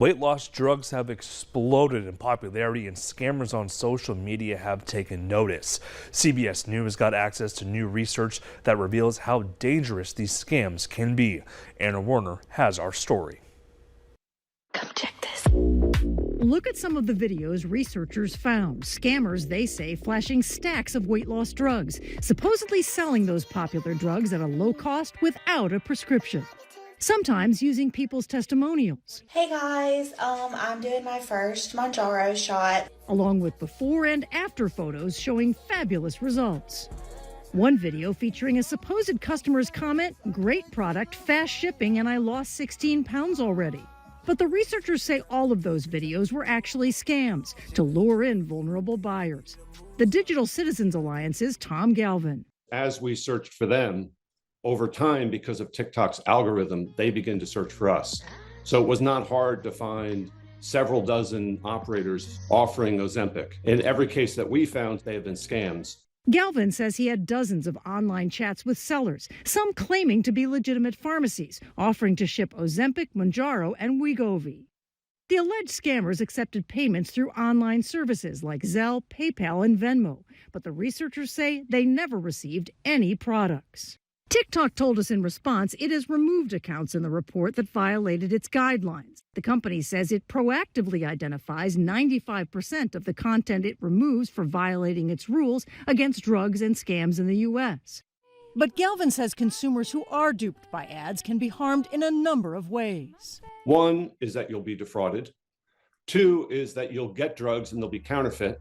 Weight loss drugs have exploded in popularity and scammers on social media have taken notice. CBS News got access to new research that reveals how dangerous these scams can be. Anna Werner has our story. Come check this. Look at some of the videos researchers found. Scammers, they say, flashing stacks of weight loss drugs, supposedly selling those popular drugs at a low cost without a prescription. Sometimes using people's testimonials. Hey guys, I'm doing my first Mounjaro shot. Along with before and after photos showing fabulous results. One video featuring a supposed customer's comment, "Great product, fast shipping, and I lost 16 pounds already." But the researchers say all of those videos were actually scams to lure in vulnerable buyers. The Digital Citizens Alliance's Tom Galvin. As we searched for them, over time, because of TikTok's algorithm, they begin to search for us. So it was not hard to find several dozen operators offering Ozempic. In every case that we found, they have been scams. Galvin says he had dozens of online chats with sellers, some claiming to be legitimate pharmacies, offering to ship Ozempic, Mounjaro, and Wegovy. The alleged scammers accepted payments through online services like Zelle, PayPal, and Venmo, but the researchers say they never received any products. TikTok told us in response it has removed accounts in the report that violated its guidelines. The company says it proactively identifies 95% of the content it removes for violating its rules against drugs and scams in the U.S. But Galvin says consumers who are duped by ads can be harmed in a number of ways. One is that you'll be defrauded. Two is that you'll get drugs and they'll be counterfeit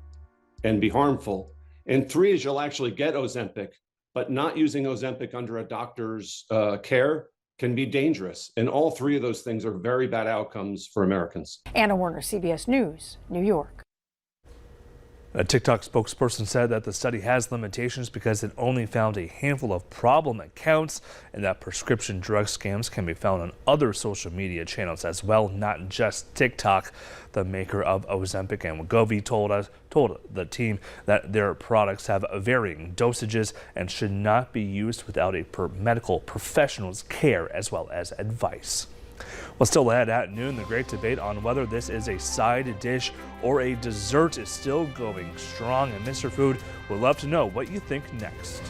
and be harmful. And three is you'll actually get Ozempic, but not using Ozempic under a doctor's care can be dangerous. And all three of those things are very bad outcomes for Americans. Anna Werner, CBS News, New York. A TikTok spokesperson said that the study has limitations because it only found a handful of problem accounts and that prescription drug scams can be found on other social media channels as well, not just TikTok. The maker of Ozempic and Wegovy told the team that their products have varying dosages and should not be used without a medical professional's care as well as advice. Well, still ahead at noon, the great debate on whether this is a side dish or a dessert is still going strong. And Mr. Food would love to know what you think next.